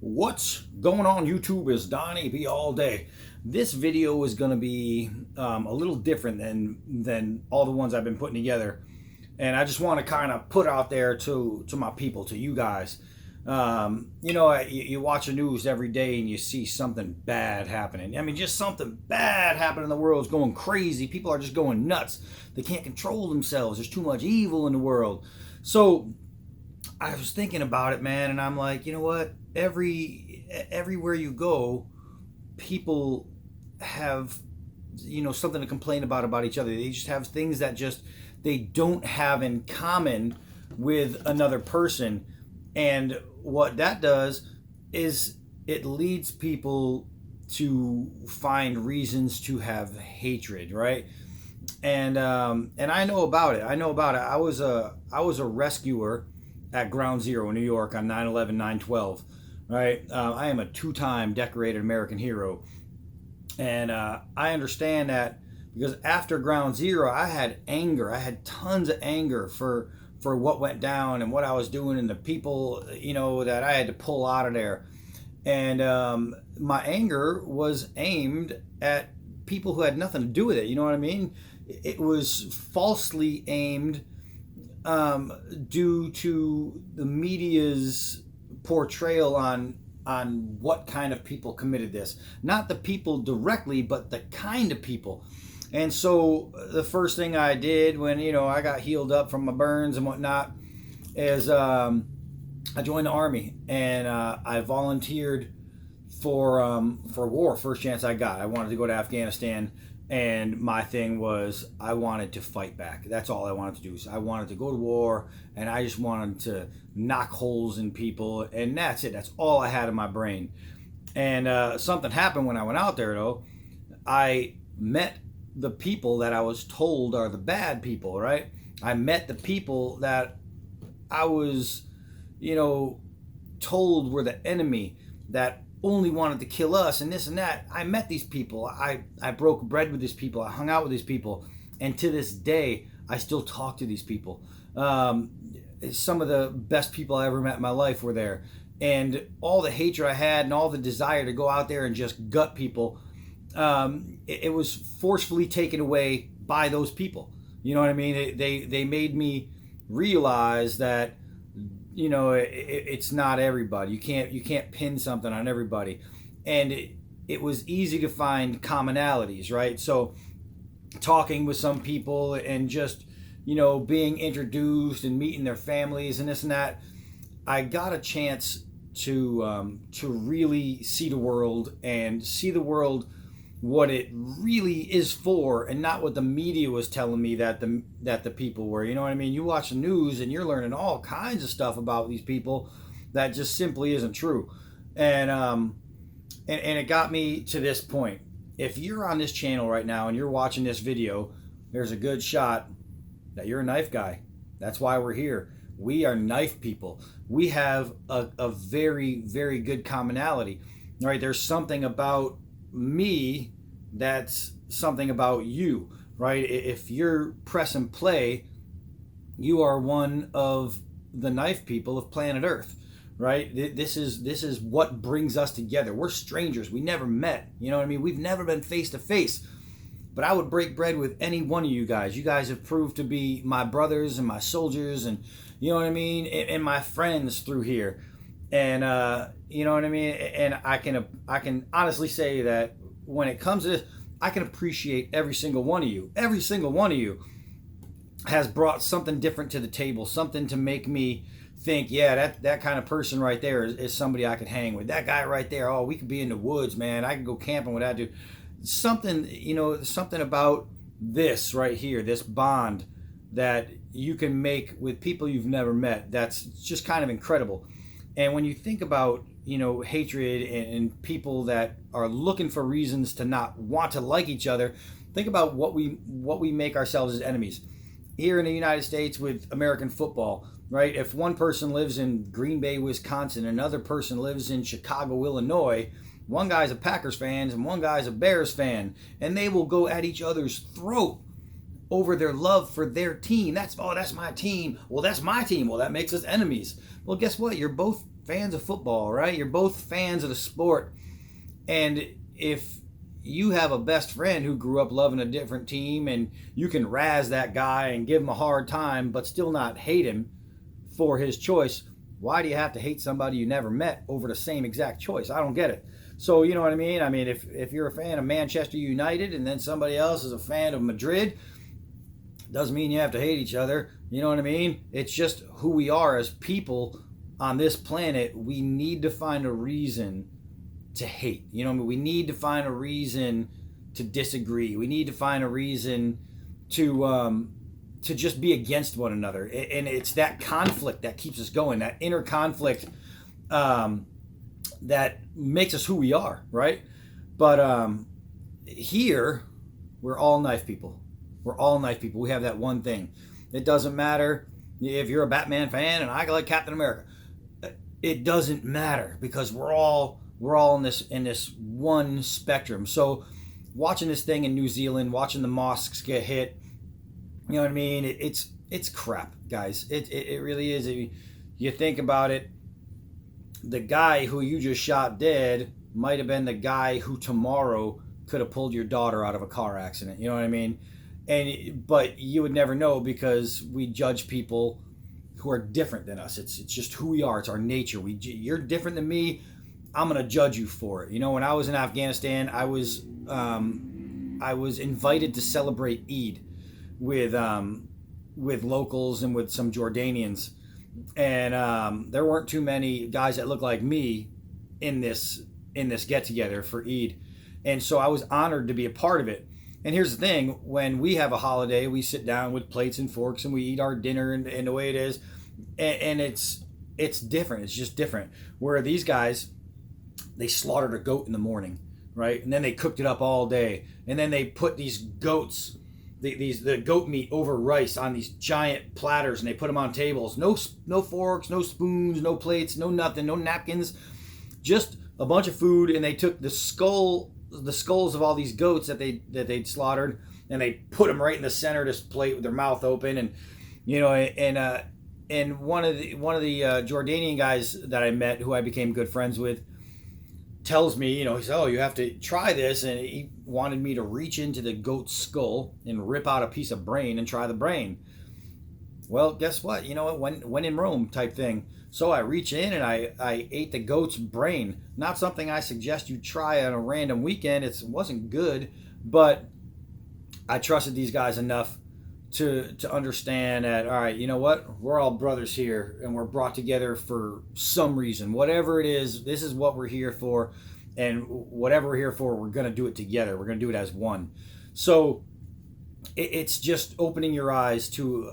What's going on YouTube? Is Donnie B all day. This video is going to be a little different than all the ones I've been putting together, and I just want to kind of put out there to my people, to you guys. You watch the news every day and you see something bad happening. I mean, just something bad happening in the world. Is going crazy. People are just going nuts. They can't control themselves. There's too much evil in the world. So I was thinking about it, man, and I'm like, you know what? Everywhere you go, people have something to complain about each other. They just have things that just they don't have in common with another person. And what that does is it leads people to find reasons to have hatred, right? And I know about it. I was a rescuer at Ground Zero in New York on 9/11, 9/12. Right? I am a two-time decorated American hero. And I understand that because after Ground Zero, I had anger. I had tons of anger for what went down and what I was doing and the people, that I had to pull out of there. And my anger was aimed at people who had nothing to do with it. You know what I mean? It was falsely aimed due to the media's portrayal on what kind of people committed this. Not the people directly, but the kind of people. And so the first thing I did when I got healed up from my burns and whatnot is I joined the army, and I volunteered for war. First chance I got, I wanted to go to Afghanistan. And my thing was, I wanted to fight back. That's all I wanted to do. So I wanted to go to war, and I just wanted to knock holes in people, and that's it. That's all I had in my brain. And something happened when I went out there, though. I met the people that I was told are the bad people, right? I met the people that I was, told were the enemy, that only wanted to kill us and this and that. I met these people. I broke bread with these people. I hung out with these people. And to this day, I still talk to these people. Some of the best people I ever met in my life were there. And all the hatred I had and all the desire to go out there and just gut people, it was forcefully taken away by those people. You know what I mean? They made me realize that it's not everybody. You can't pin something on everybody. And it was easy to find commonalities, right? So talking with some people and just being introduced and meeting their families and this and that, I got a chance to really see the world and see the world what it really is for, and not what the media was telling me that the people were. You know what I mean? You watch the news and you're learning all kinds of stuff about these people that just simply isn't true. And it got me to this point. If you're on this channel right now and you're watching this video, there's a good shot that you're a knife guy. That's why we're here. We are knife people. We have a very, very good commonality. All right, there's something about me that's something about you, right? If you're press and play, you are one of the knife people of planet Earth, right? This is what brings us together. We're strangers. We never met. You know what I mean? We've never been face to face. But I would break bread with any one of you guys. You guys have proved to be my brothers and my soldiers, and you know what I mean, and my friends through here. And you know what I mean? And I can honestly say that when it comes to this, I can appreciate every single one of you. Every single one of you has brought something different to the table, something to make me think, yeah, that kind of person right there is somebody I could hang with. That guy right there, oh, we could be in the woods, man. I could go camping with that dude. Something about this right here, this bond that you can make with people you've never met. That's just kind of incredible. And when you think about, hatred and people that are looking for reasons to not want to like each other, think about what we make ourselves as enemies. Here in the United States with American football, right? If one person lives in Green Bay, Wisconsin, another person lives in Chicago, Illinois, one guy's a Packers fan and one guy's a Bears fan, and they will go at each other's throat over their love for their team. That's my team. Well, that's my team. Well, that makes us enemies. Well, guess what? You're both fans of football, right? You're both fans of the sport. And if you have a best friend who grew up loving a different team, and you can razz that guy and give him a hard time, but still not hate him for his choice, why do you have to hate somebody you never met over the same exact choice? I don't get it. So, you know what I mean? I mean, if you're a fan of Manchester United and then somebody else is a fan of Madrid, doesn't mean you have to hate each other. You know what I mean? It's just who we are as people on this planet. We need to find a reason to hate. You know what I mean? We need to find a reason to disagree. We need to find a reason to just be against one another. And it's that conflict that keeps us going, that inner conflict that makes us who we are, right? But here, we're all knife people. We're all knife people. We have that one thing. It doesn't matter if you're a Batman fan and I like Captain America. It doesn't matter, because we're all in this one spectrum. So watching this thing in New Zealand, watching the mosques get hit, you know what I mean? It's crap, guys. It really is. If you think about it, the guy who you just shot dead might have been the guy who tomorrow could have pulled your daughter out of a car accident. You know what I mean? But you would never know, because we judge people who are different than us. It's just who we are. It's our nature. You're different than me. I'm gonna judge you for it. You know, when I was in Afghanistan, I was invited to celebrate Eid with locals and with some Jordanians, and there weren't too many guys that looked like me in this get together for Eid, and so I was honored to be a part of it. And here's the thing: when we have a holiday, we sit down with plates and forks and we eat our dinner, and the way it is, and it's different. It's just different. Where these guys, they slaughtered a goat in the morning, right? And then they cooked it up all day. And then they put these goats, the goat meat over rice on these giant platters, and they put them on tables. No forks, no spoons, no plates, no nothing, no napkins, just a bunch of food. And they took the skulls of all these goats that they'd slaughtered, and they put them right in the center of this plate with their mouth open. And you know, and one of the Jordanian guys that I met, who I became good friends with, tells me, you know, he said, "Oh, you have to try this," and he wanted me to reach into the goat's skull and rip out a piece of brain and try the brain. Well, guess what? You know what? When in Rome type thing. So I reach in and I ate the goat's brain. Not something I suggest you try on a random weekend. It wasn't good, but I trusted these guys enough to understand that, all right, you know what? We're all brothers here, and we're brought together for some reason. Whatever it is, this is what we're here for, and whatever we're here for, we're going to do it together. We're going to do it as one. So it's just opening your eyes to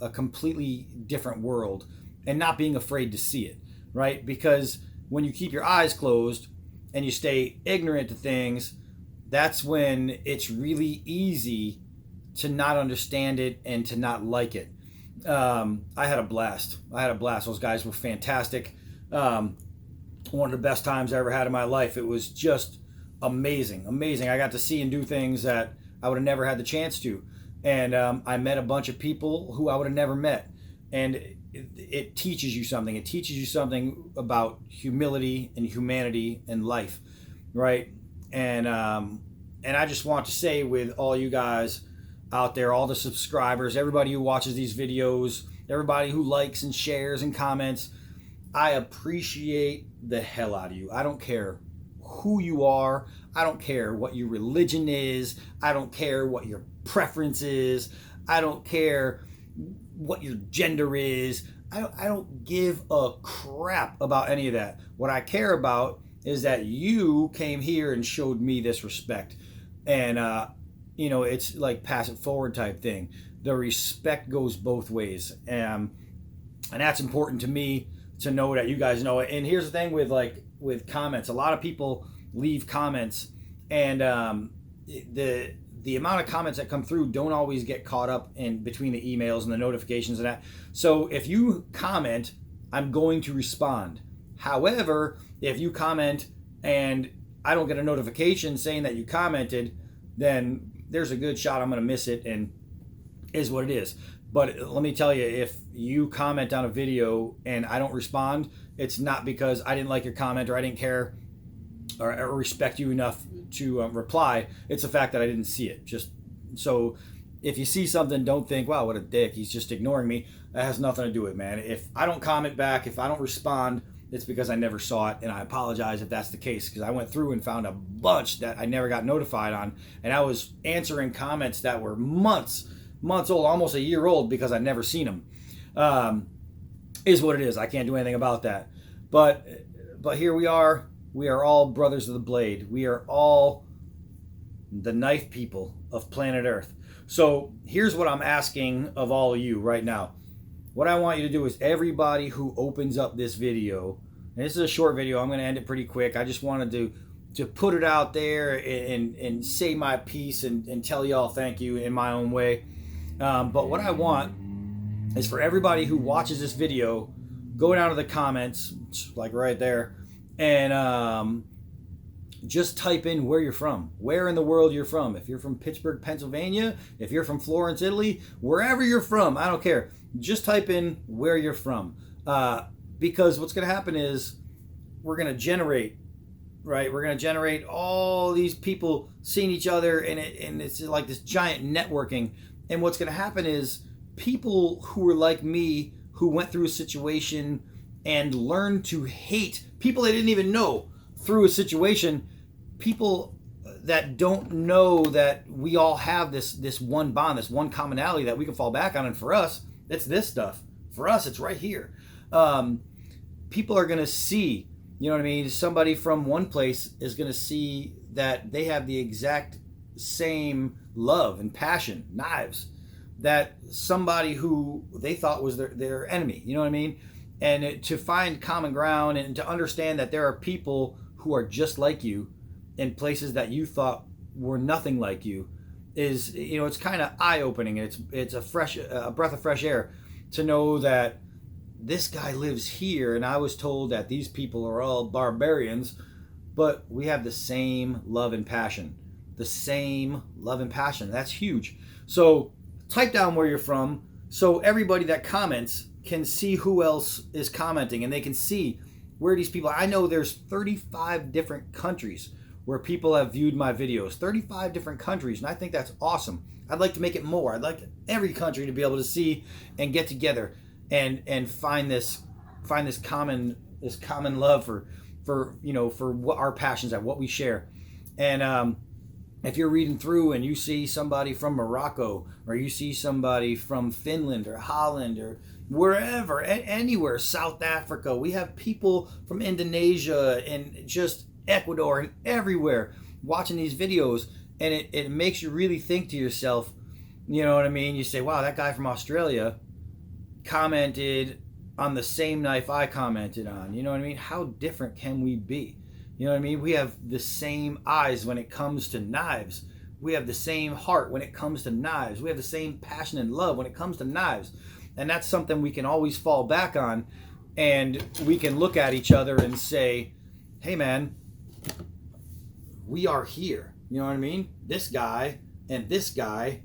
a completely different world and not being afraid to see it, right? Because when you keep your eyes closed and you stay ignorant to things, that's when it's really easy to not understand it and to not like it. I had a blast. Those guys were fantastic. One of the best times I ever had in my life. It was just amazing. I got to see and do things that I would have never had the chance to. And I met a bunch of people who I would have never met. And it teaches you something. It teaches you something about humility and humanity and life, right? And I just want to say, with all you guys out there, all the subscribers, everybody who watches these videos, everybody who likes and shares and comments, I appreciate the hell out of you. I don't care who you are. I don't care what your religion is. I don't care what your preference is. I don't care what your gender is. I don't give a crap about any of that. What I care about is that you came here and showed me this respect. And you know, it's like pass it forward type thing. The respect goes both ways, and that's important to me to know, that you guys know it. And here's the thing with comments. A lot of people leave comments, and the amount of comments that come through don't always get caught up in between the emails and the notifications and that. So if you comment, I'm going to respond. However, if you comment and I don't get a notification saying that you commented, then there's a good shot I'm going to miss it, and is what it is. But let me tell you, if you comment on a video and I don't respond, it's not because I didn't like your comment or I didn't care or respect you enough to reply. It's the fact that I didn't see it. Just so if you see something, don't think, wow, what a dick, he's just ignoring me. That has nothing to do with it, man. If I don't comment back, if I don't respond, it's because I never saw it, and I apologize if that's the case, because I went through and found a bunch that I never got notified on, and I was answering comments that were months old, almost a year old, because I'd never seen them. Is what it is. I can't do anything about that. But here we are. We are all brothers of the blade. We are all the knife people of planet Earth. So here's what I'm asking of all of you right now. What I want you to do is everybody who opens up this video, and this is a short video, I'm going to end it pretty quick. I just wanted to put it out there and say my piece and tell y'all thank you in my own way. But what I want is for everybody who watches this video, go down to the comments, like right there, and just type in where you're from, where in the world you're from. If you're from Pittsburgh, Pennsylvania, if you're from Florence, Italy, wherever you're from, I don't care. Just type in where you're from. Because what's going to happen is we're going to generate, right? We're going to generate all these people seeing each other, and it's like this giant networking. And what's going to happen is people who are like me, who went through a situation and learned to hate people they didn't even know through a situation, people that don't know that we all have this one bond, this one commonality that we can fall back on. And for us, it's this stuff. For us, it's right here. People are going to see, you know what I mean? Somebody from one place is going to see that they have the exact same love and passion, knives, that somebody who they thought was their enemy, you know what I mean? And to find common ground and to understand that there are people who are just like you in places that you thought were nothing like you is, you know, it's kind of eye-opening. It's a breath of fresh air to know that this guy lives here, and I was told that these people are all barbarians, but we have the same love and passion. The same love and passion. That's huge. So type down where you're from so everybody that comments can see who else is commenting, and they can see where these people are. I know there's 35 different countries where people have viewed my videos. 35 different countries, and I think that's awesome. I'd like to make it more. I'd like every country to be able to see and get together and find this common love for you know, for what our passions are, what we share. And if you're reading through and you see somebody from Morocco, or you see somebody from Finland or Holland or wherever, anywhere, South Africa, we have people from Indonesia and just Ecuador and everywhere watching these videos, and it makes you really think to yourself, you know what I mean? You say, wow, that guy from Australia commented on the same knife I commented on. You know what I mean? How different can we be? You know what I mean? We have the same eyes when it comes to knives. We have the same heart when it comes to knives. We have the same passion and love when it comes to knives. And that's something we can always fall back on, and we can look at each other and say, hey man, we are here. You know what I mean? This guy and this guy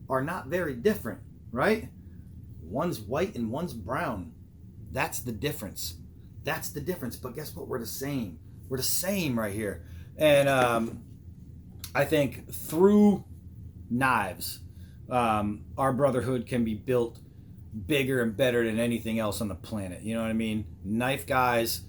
are not very different, right? One's white and one's brown. That's the difference. That's the difference. But guess what? We're the same. We're the same right here. And I think through knives, our brotherhood can be built bigger and better than anything else on the planet. You know what I mean? Knife guys,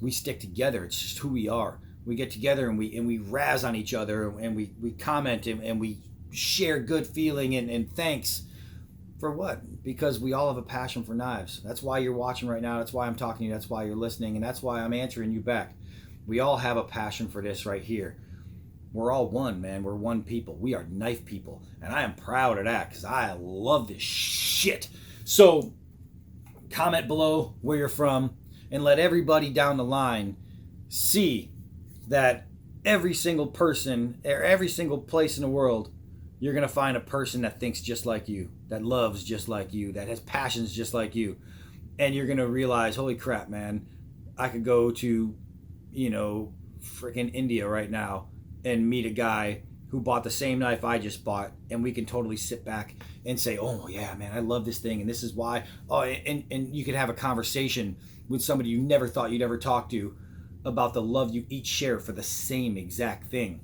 we stick together. It's just who we are. We get together and we razz on each other, and we comment and we share good feeling and thanks. For what? Because we all have a passion for knives. That's why you're watching right now. That's why I'm talking to you. That's why you're listening. And that's why I'm answering you back. We all have a passion for this right here. We're all one, man. We're one people. We are knife people. And I am proud of that because I love this shit. So comment below where you're from and let everybody down the line see that every single person, or every single place in the world, you're going to find a person that thinks just like you, that loves just like you, that has passions just like you. And you're going to realize, holy crap, man, I could go to, you know, freaking India right now and meet a guy who bought the same knife I just bought, and we can totally sit back and say, oh yeah, man, I love this thing, and this is why. Oh, and you could have a conversation with somebody you never thought you'd ever talk to about the love you each share for the same exact thing.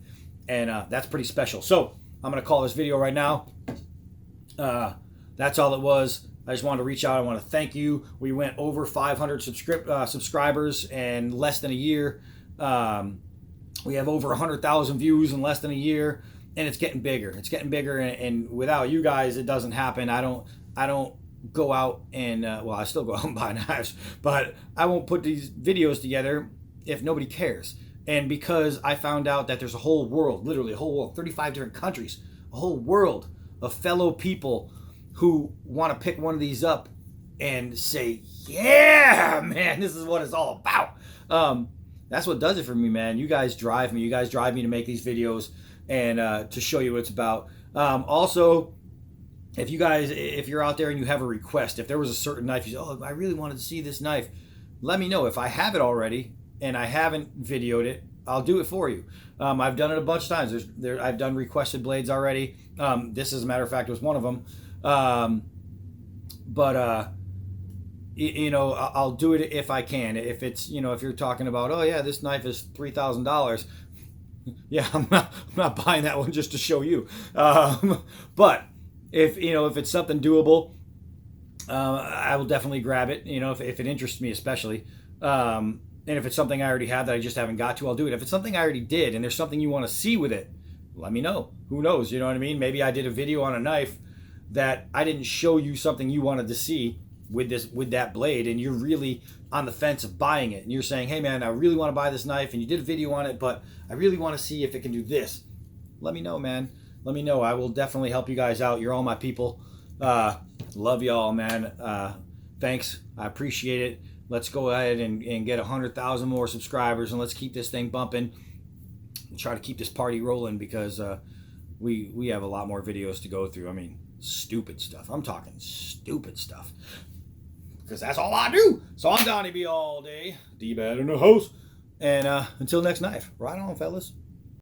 And that's pretty special. So I'm going to call this video right now. That's all it was. I just wanted to reach out. I want to thank you. We went over 500 subscribers in less than a year. We have over 100,000 views in less than a year, and it's getting bigger. It's getting bigger, and without you guys, it doesn't happen. I don't go out and well, I still go out and buy knives, but I won't put these videos together if nobody cares. And because I found out that there's a whole world, literally a whole world, 35 different countries, a whole world of fellow people who want to pick one of these up and say, yeah, man, this is what it's all about. That's what does it for me, man. You guys drive me. You guys drive me to make these videos and to show you what it's about. Also, if you're out there and you have a request, if there was a certain knife, you say, oh, I really wanted to see this knife, let me know. If I have it already and I haven't videoed it, I'll do it for you. I've done it a bunch of times. I've done requested blades already. This, as a matter of fact, was one of them. You know, I'll do it if I can. If it's, you know, if you're talking about, oh yeah, this knife is $3,000. Yeah, I'm not buying that one just to show you. But if it's something doable, I will definitely grab it. You know, if it interests me especially. And if it's something I already have that I just haven't got to, I'll do it. If it's something I already did and there's something you want to see with it, let me know. Who knows? You know what I mean? Maybe I did a video on a knife that I didn't show you something you wanted to see with that blade, and you're really on the fence of buying it, and you're saying, hey man, I really want to buy this knife, and you did a video on it, but I really want to see if it can do this. Let me know, man. Let me know. I will definitely help you guys out. You're all my people. Love y'all, man. Thanks. I appreciate it. Let's go ahead and get 100,000 more subscribers, and let's keep this thing bumping and try to keep this party rolling, because we have a lot more videos to go through. I mean, stupid stuff. I'm talking stupid stuff, because that's all I do. So I'm Donnie B all day, D-Bad in the house, and until next knife, right on, fellas.